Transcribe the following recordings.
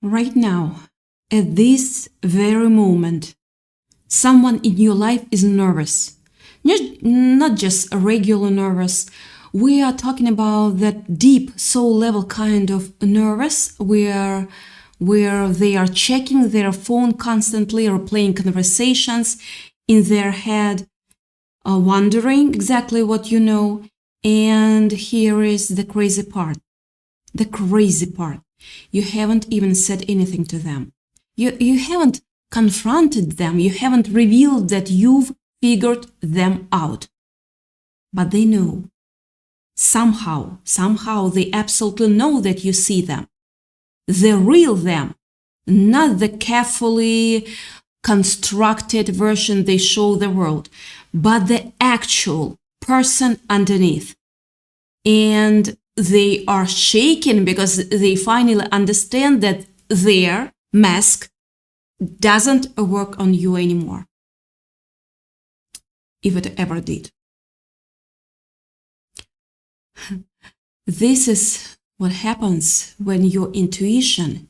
Right now, at this very moment, someone in your life is nervous. Not just a regular nervous. We are talking about that deep soul level kind of nervous where they are checking their phone constantly or playing conversations in their head, wondering exactly what you know. And here is the crazy part. The crazy part. You haven't even said anything to them. You haven't confronted them. You haven't revealed that you've figured them out. But they know. Somehow they absolutely know that you see them. The real them, not the carefully constructed version they show the world, but the actual person underneath. And they are shaken because they finally understand that their mask doesn't work on you anymore, if it ever did. This is what happens when your intuition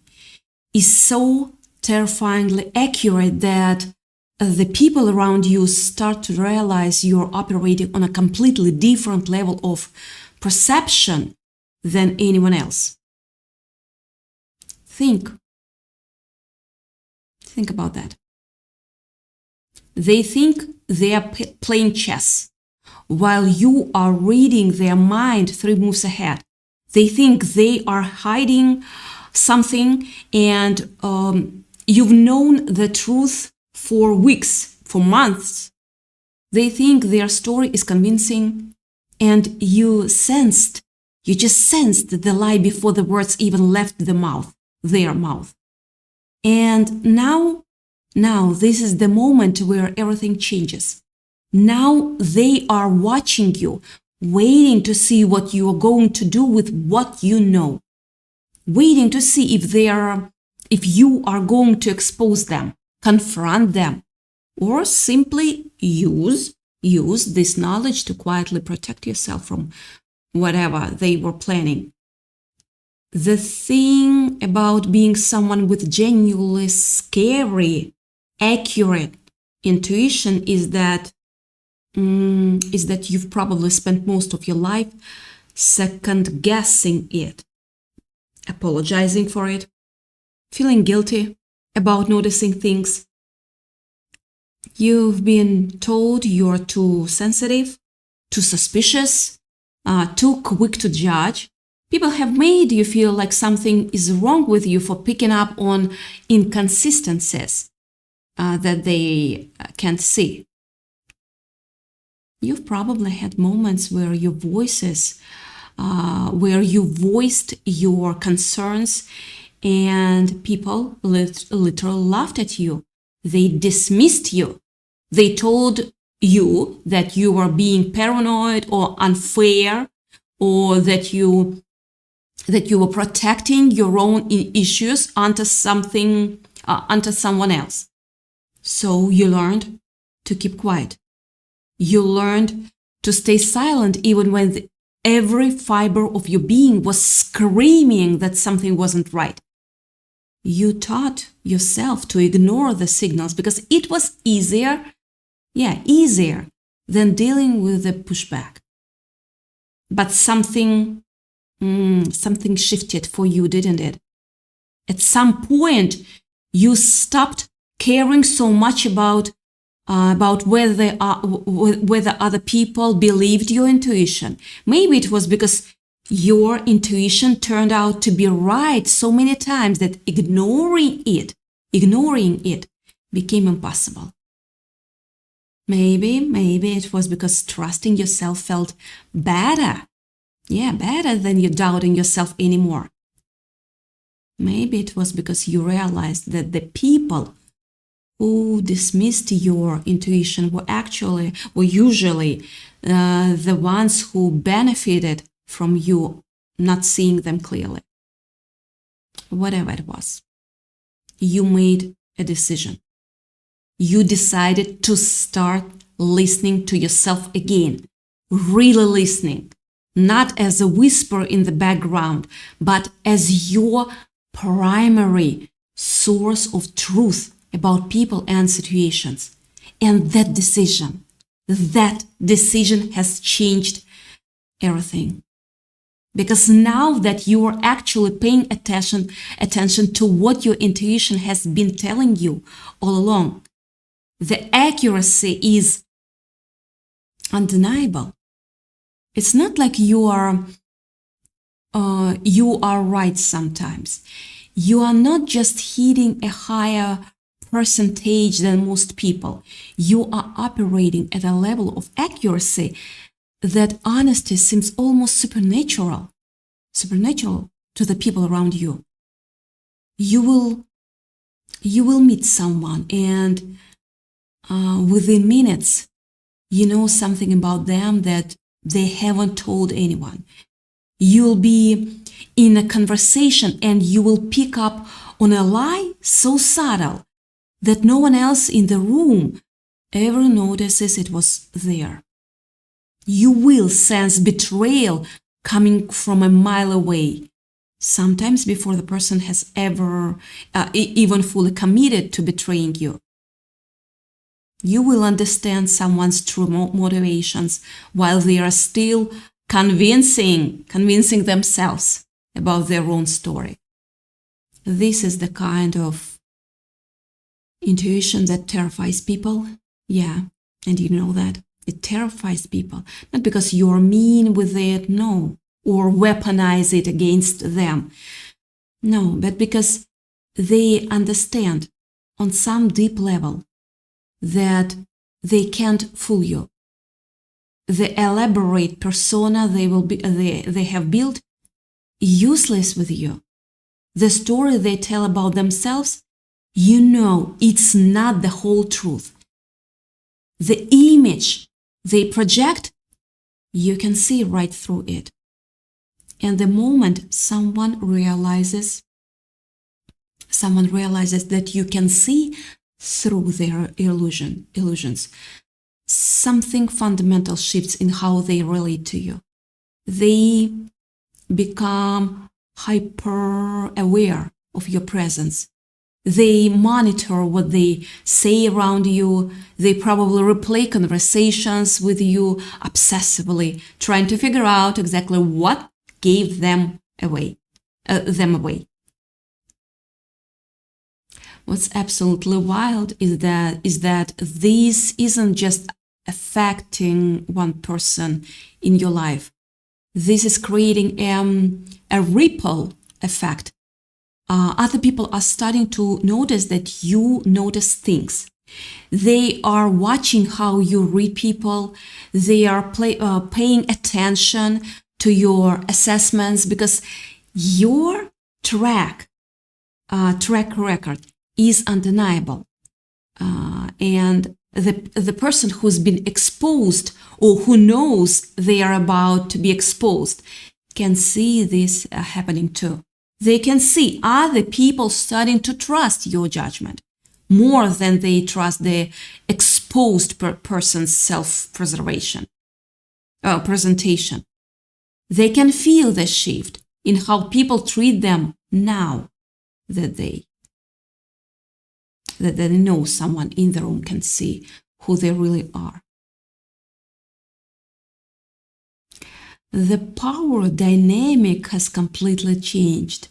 is so terrifyingly accurate that the people around you start to realize you're operating on a completely different level of perception than anyone else. Think about that. They think they are playing chess while you are reading their mind 3 moves ahead. They think they are hiding something and you've known the truth for weeks, for months. They think their story is convincing and you just sensed the lie before the words even left their mouth. And now this is the moment where everything changes. Now they are watching you, waiting to see what you are going to do with what you know, waiting to see if you are going to expose them, confront them, or simply use this knowledge to quietly protect yourself from whatever they were planning. The thing about being someone with genuinely scary, accurate intuition is that you've probably spent most of your life second guessing it, apologizing for it, feeling guilty about noticing things. You've been told you're too sensitive, too suspicious, too quick to judge. People have made you feel like something is wrong with you for picking up on inconsistencies that they can't see. You've probably had moments where you voiced your concerns and people literally laughed at you. They dismissed you. They told you that you were being paranoid or unfair, or that you were protecting your own issues onto someone else. So you learned to keep quiet. You learned to stay silent even when every fiber of your being was screaming that something wasn't right. You taught yourself to ignore the signals because it was easier than dealing with the pushback. But something shifted for you, didn't it? At some point, you stopped caring so much about whether other people believed your intuition. Maybe it was because your intuition turned out to be right so many times that ignoring it became impossible. Maybe it was because trusting yourself felt better. Yeah, better than you doubting yourself anymore. Maybe it was because you realized that the people who dismissed your intuition were usually the ones who benefited from you not seeing them clearly. Whatever it was, you made a decision. You decided to start listening to yourself again, really listening, not as a whisper in the background, but as your primary source of truth about people and situations. And that decision has changed everything. Because now that you are actually paying attention to what your intuition has been telling you all along, the accuracy is undeniable. It's not like you are right sometimes. You are not just hitting a higher percentage than most people. You are operating at a level of accuracy that honesty seems almost supernatural to the people around you. You will meet someone, and within minutes, you know something about them that they haven't told anyone. You'll be in a conversation and you will pick up on a lie so subtle that no one else in the room ever notices it was there. You will sense betrayal coming from a mile away, sometimes before the person has ever even fully committed to betraying you. You will understand someone's true motivations while they are still convincing themselves about their own story. This is the kind of intuition that terrifies people. Yeah, and you know that. It terrifies people, not because you're mean with it, no, or weaponize it against them. No, but because they understand on some deep level that they can't fool you. The elaborate persona they have built, useless with you. The story they tell about themselves, you know it's not the whole truth. The image they project, you can see right through it. And the moment someone realizes that you can see through their illusions, something fundamental shifts in how they relate to you. They become hyper aware of your presence. They monitor what they say around you. They probably replay conversations with you obsessively, trying to figure out exactly what gave them away. What's absolutely wild is that this isn't just affecting one person in your life. This is creating a ripple effect. Other people are starting to notice that you notice things. They are watching how you read people. They are paying attention to your assessments because your track record is undeniable. And the person who's been exposed or who knows they are about to be exposed can see this happening too. They can see other people starting to trust your judgment more than they trust the exposed person's self-presentation. They can feel the shift in how people treat them now that they know someone in the room can see who they really are. The power dynamic has completely changed,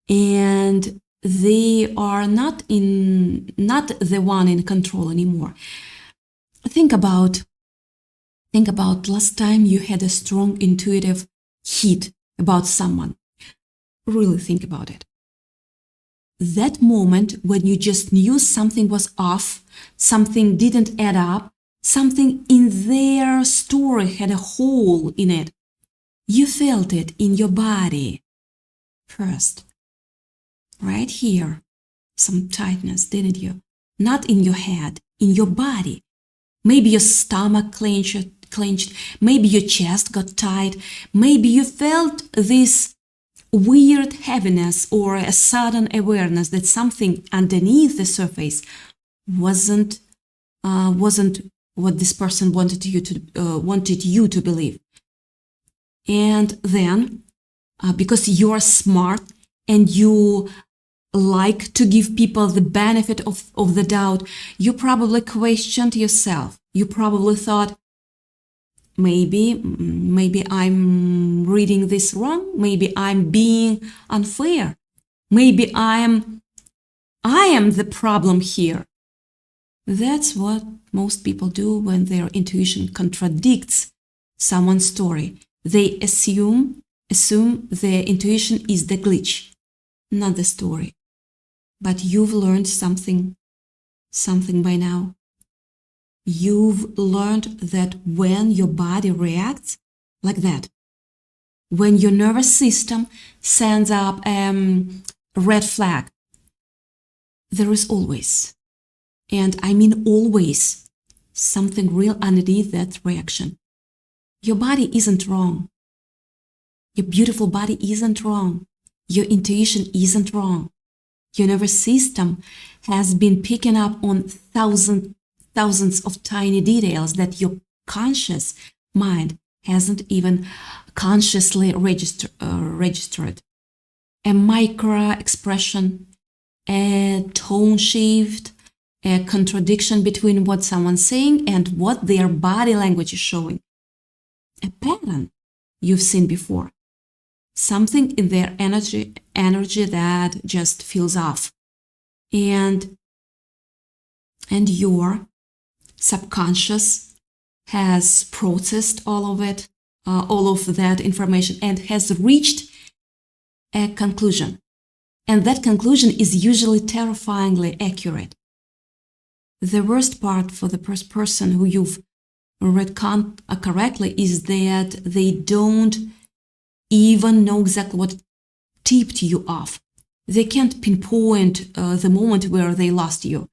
and they are not the one in control anymore. Think about last time you had a strong intuitive hit about someone. Really think about it. That moment when you just knew something was off, something didn't add up, something in their story had a hole in it. You felt it in your body first. Right here, some tightness, didn't you? Not in your head, in your body. Maybe your stomach clenched, maybe your chest got tight, maybe you felt this weird heaviness or a sudden awareness that something underneath the surface wasn't what this person wanted you to believe. And then, because you are smart and you like to give people the benefit of the doubt, you probably questioned yourself. You probably thought, maybe I'm reading this wrong. Maybe I'm being unfair. Maybe I am the problem here. That's what most people do when their intuition contradicts someone's story. They assume their intuition is the glitch, not the story. But you've learned something by now. You've learned that when your body reacts like that, when your nervous system sends up a red flag, there is always, and I mean always, something real underneath that reaction. Your body isn't wrong. Your beautiful body isn't wrong. Your intuition isn't wrong. Your nervous system has been picking up on thousands of tiny details that your conscious mind hasn't even consciously registered. A micro expression, a tone shift, a contradiction between what someone's saying and what their body language is showing. A pattern you've seen before. Something in their energy that just feels off. And your subconscious has processed all of it, all of that information, and has reached a conclusion. And that conclusion is usually terrifyingly accurate. The worst part for the person who you've read correctly is that they don't even know exactly what tipped you off. They can't pinpoint the moment where they lost you.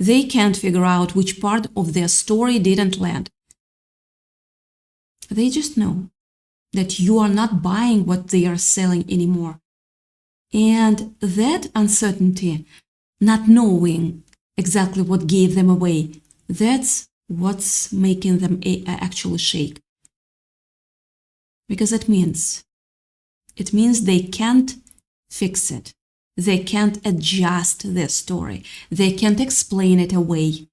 They can't figure out which part of their story didn't land. They just know that you are not buying what they are selling anymore. And that uncertainty, not knowing exactly what gave them away, that's what's making them actually shake. Because it means they can't fix it. They can't adjust their story. They can't explain it away.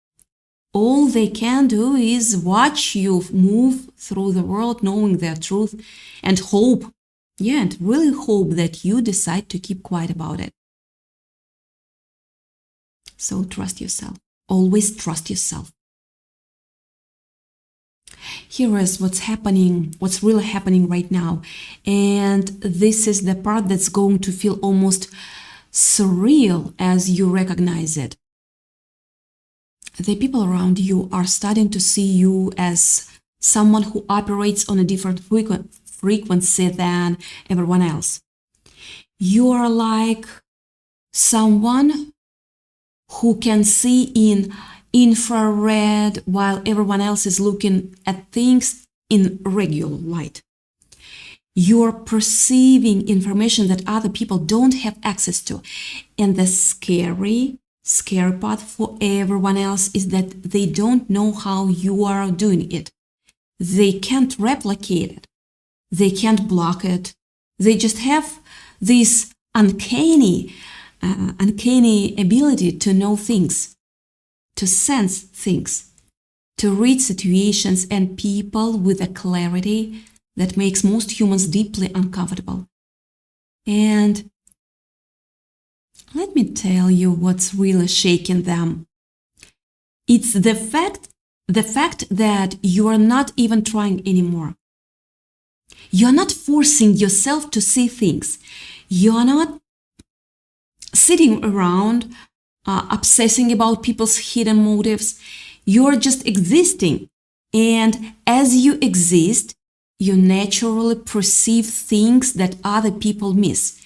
All they can do is watch you move through the world knowing their truth and hope, and really hope that you decide to keep quiet about it. So trust yourself. Always trust yourself. Here is what's really happening right now. And this is the part that's going to feel almost surreal as you recognize it. The people around you are starting to see you as someone who operates on a different frequency than everyone else. You are like someone who can see in infrared while everyone else is looking at things in regular light. You're perceiving information that other people don't have access to. And the scary part for everyone else is that they don't know how you are doing it. They can't replicate it. They can't block it. They just have this uncanny ability to know things, to sense things, to read situations and people with a clarity that makes most humans deeply uncomfortable. And let me tell you what's really shaking them. It's the fact that you are not even trying anymore. You're not forcing yourself to see things. You're not sitting around obsessing about people's hidden motives. You're just existing. And as you exist, you naturally perceive things that other people miss.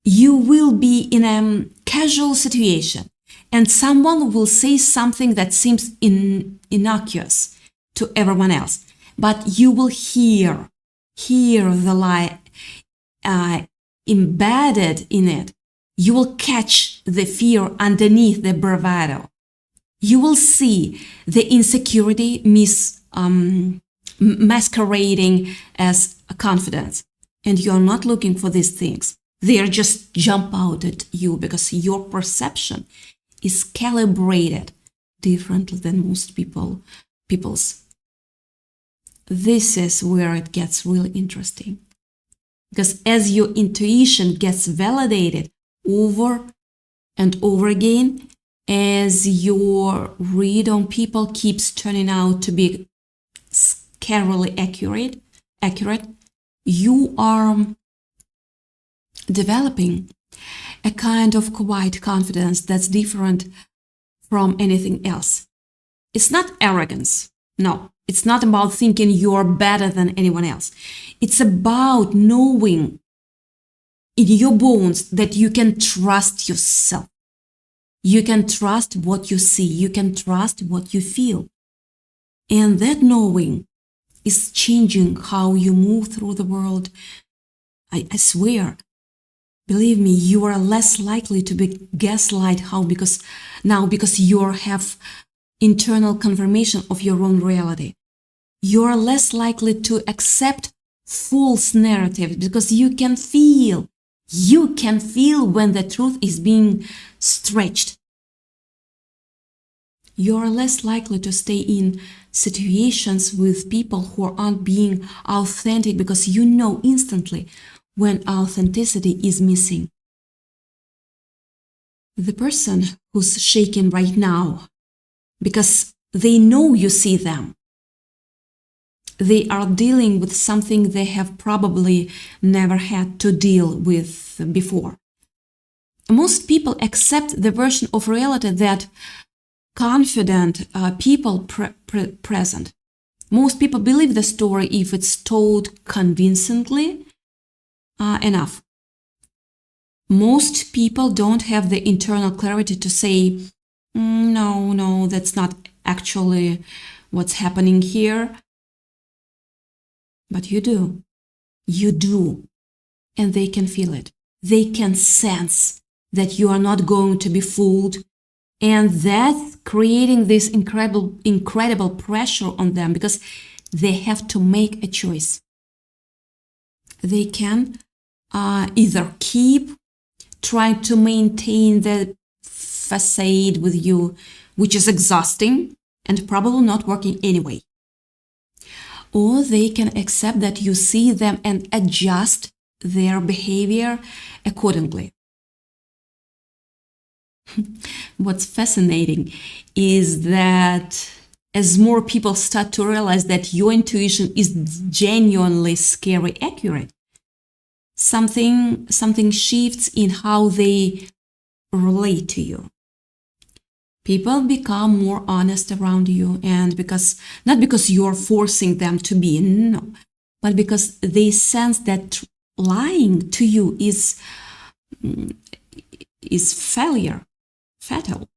You will be in a casual situation and someone will say something that seems innocuous to everyone else, but you will hear the lie embedded in it. You will catch the fear underneath the bravado. You will see the insecurity masquerading as confidence. And you're not looking for these things. They are just jump out at you because your perception is calibrated differently than most people's. This is where it gets really interesting. Because as your intuition gets validated over and over again, as your read on people keeps turning out to be scarily accurate, you are developing a kind of quiet confidence that's different from anything else. It's not arrogance. No, it's not about thinking you're better than anyone else. It's about knowing in your bones that you can trust yourself. You can trust what you see. You can trust what you feel. And that knowing is changing how you move through the world. I swear, believe me, you are less likely to be gaslight because you have internal confirmation of your own reality. You are less likely to accept false narratives because you can feel when the truth is being stretched. You are less likely to stay in situations with people who aren't being authentic because you know instantly when authenticity is missing. The person who's shaking right now because they know you see them, they are dealing with something they have probably never had to deal with before. Most people accept the version of reality that confident people present. Most people believe the story if it's told convincingly enough. Most people don't have the internal clarity to say, no, that's not actually what's happening here. But you do. You do. And they can feel it. They can sense that you are not going to be fooled. And that's creating this incredible pressure on them because they have to make a choice. They can either keep trying to maintain the facade with you, which is exhausting and probably not working anyway. Or they can accept that you see them and adjust their behavior accordingly. What's fascinating is that as more people start to realize that your intuition is genuinely scary accurate, something shifts in how they relate to you. People become more honest around you, and not because you're forcing them to be, no, but because they sense that lying to you is fatal.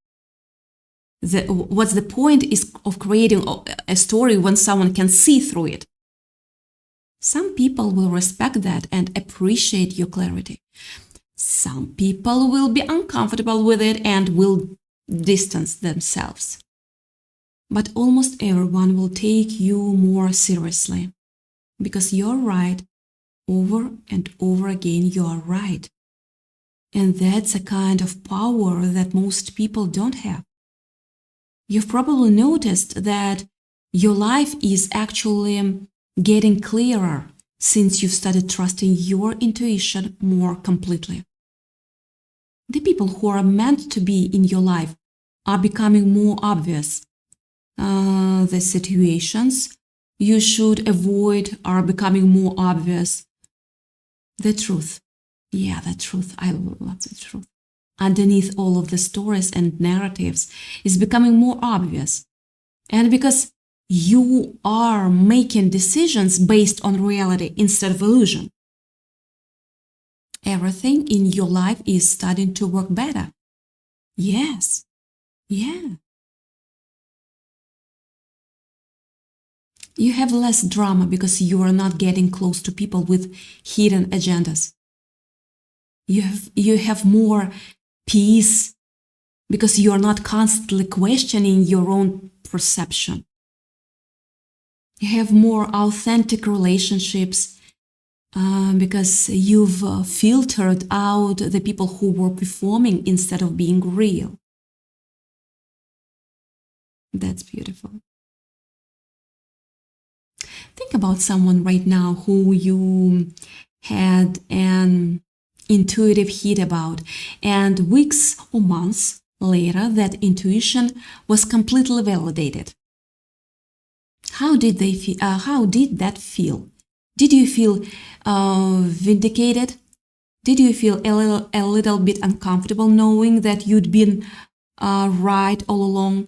What's the point is of creating a story when someone can see through it? Some people will respect that and appreciate your clarity. Some people will be uncomfortable with it and will distance themselves. But almost everyone will take you more seriously because you're right. Over and over again, you're right. And that's a kind of power that most people don't have. You've probably noticed that your life is actually getting clearer since you've started trusting your intuition more completely. The people who are meant to be in your life are becoming more obvious. The situations you should avoid are becoming more obvious. The truth. Yeah, the truth. I love the truth. Underneath all of the stories and narratives is becoming more obvious. And because you are making decisions based on reality instead of illusion, everything in your life is starting to work better. Yes. Yeah. You have less drama because you are not getting close to people with hidden agendas. You have more peace because you are not constantly questioning your own perception. You have more authentic relationships because you've filtered out the people who were performing instead of being real. That's beautiful. Think about someone right now who you had an intuitive hit about, and weeks or months later, that intuition was completely validated. How did they feel? How did that feel? Did you feel vindicated? Did you feel a little bit uncomfortable knowing that you'd been right all along?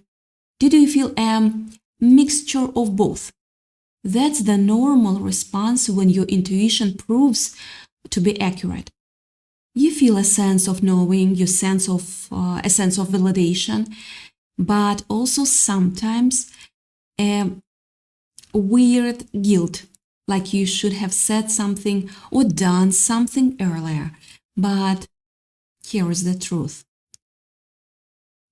Did you feel a mixture of both? That's the normal response when your intuition proves to be accurate. You feel a sense of knowing, a sense of validation, but also sometimes a weird guilt, like you should have said something or done something earlier. But here is the truth.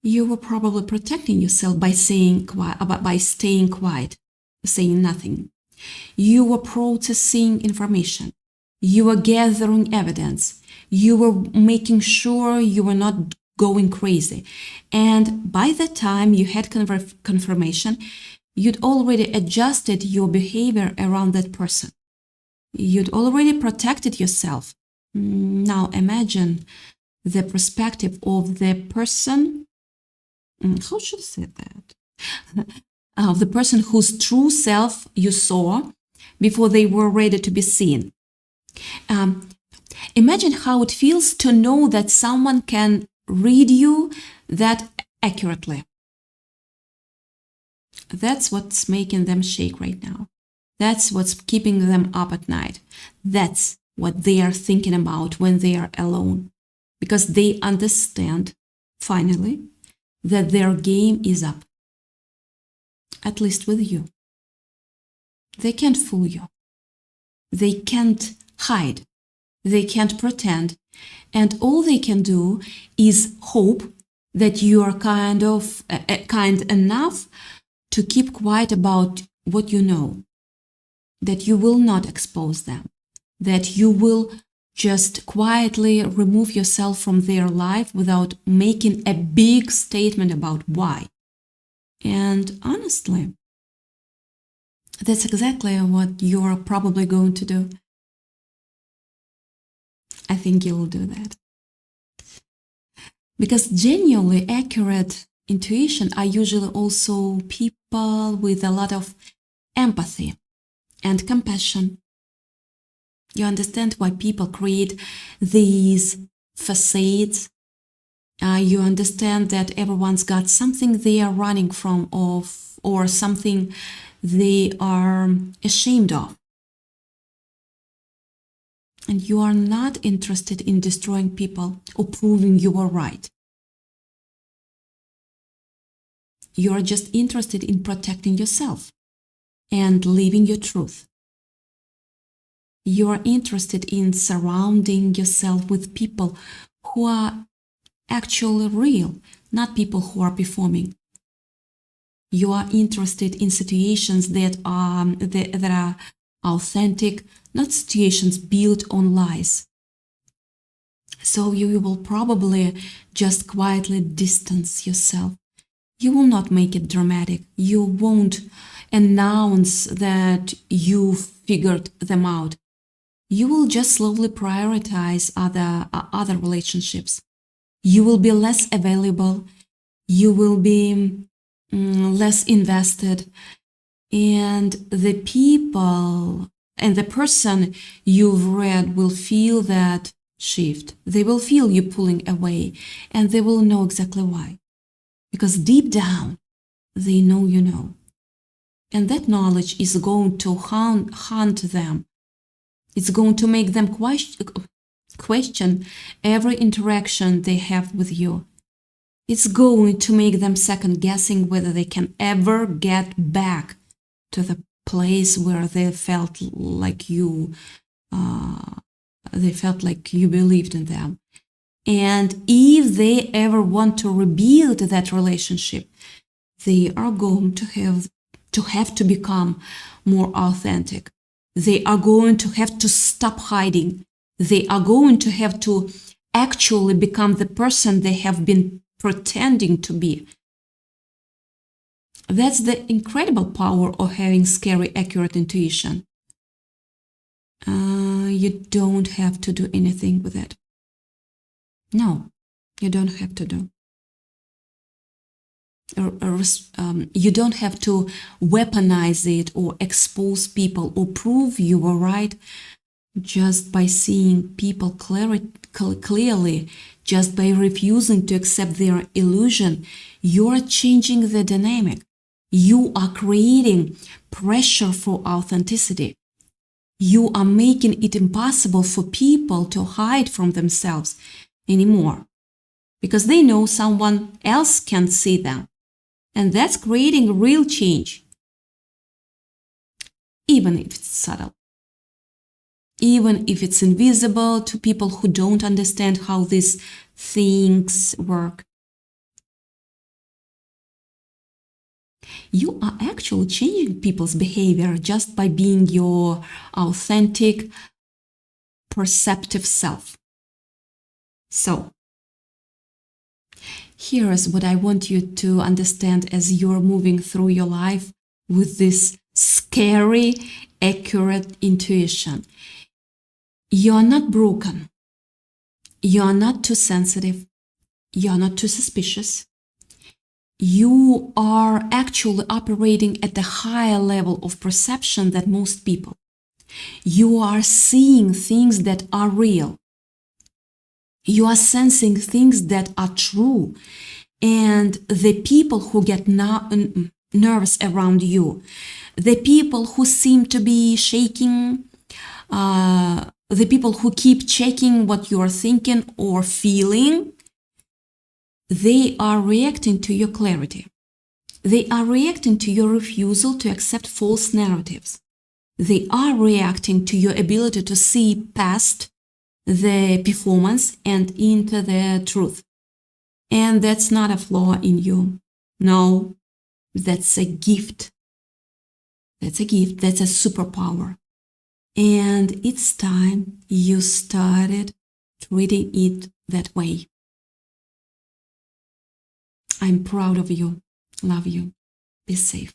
You were probably protecting yourself by staying quiet, saying nothing. You were processing information. You were gathering evidence. You were making sure you were not going crazy. And by the time you had confirmation, you'd already adjusted your behavior around that person. You'd already protected yourself. Now imagine the perspective of the person. How should I say that? Of the person whose true self you saw before they were ready to be seen. Imagine how it feels to know that someone can read you that accurately. That's what's making them shake right now. That's what's keeping them up at night. That's what they are thinking about when they are alone. Because they understand, finally, that their game is up. At least with you. They can't fool you. They can't hide. They can't pretend. And all they can do is hope that you are kind enough to keep quiet about what you know. That you will not expose them. That you will just quietly remove yourself from their life without making a big statement about why. And honestly, that's exactly what you're probably going to do. I think you'll do that. Because genuinely accurate intuition are usually also people with a lot of empathy and compassion. You understand why people create these facades. You understand that everyone's got something they are running from or something they are ashamed of. And you are not interested in destroying people or proving you are right. You are just interested in protecting yourself and living your truth. You are interested in surrounding yourself with people who are actually real, not people who are performing. You are interested in situations that are authentic, not situations built on lies. So you will probably just quietly distance yourself. You will not make it dramatic. You won't announce that you figured them out. You will just slowly prioritize other relationships. You will be less available. You will be less invested. And the people and the person you've read will feel that shift. They will feel you pulling away, and they will know exactly why. Because deep down, they know you know. And that knowledge is going to haunt them. It's going to make them question every interaction they have with you. It's going to make them second guessing whether they can ever get back to the place where they felt like you believed in them. And if they ever want to rebuild that relationship, they are going to have to become more authentic. They are going to have to stop hiding. They are going to have to actually become the person they have been pretending to be. That's the incredible power of having scary, accurate intuition. You don't have to do anything with it. No, you don't have to do. You don't have to weaponize it or expose people or prove you were right just by seeing people clearly, just by refusing to accept their illusion. You're changing the dynamic. You are creating pressure for authenticity. You are making it impossible for people to hide from themselves anymore because they know someone else can see them. And that's creating real change, even if it's subtle, even if it's invisible to people who don't understand how these things work. You are actually changing people's behavior just by being your authentic, perceptive self. So, here is what I want you to understand as you're moving through your life with this scary, accurate intuition. You're not broken. You're not too sensitive. You're not too suspicious. You are actually operating at a higher level of perception than most people. You are seeing things that are real. You are sensing things that are true. And the people who get nervous around you, the people who seem to be shaking, the people who keep checking what you are thinking or feeling, they are reacting to your clarity. They are reacting to your refusal to accept false narratives. They are reacting to your ability to see past the performance and into the truth. And that's not a flaw in you. No, that's a gift. That's a gift. That's a superpower. And it's time you started treating it that way. I'm proud of you. Love you. Be safe.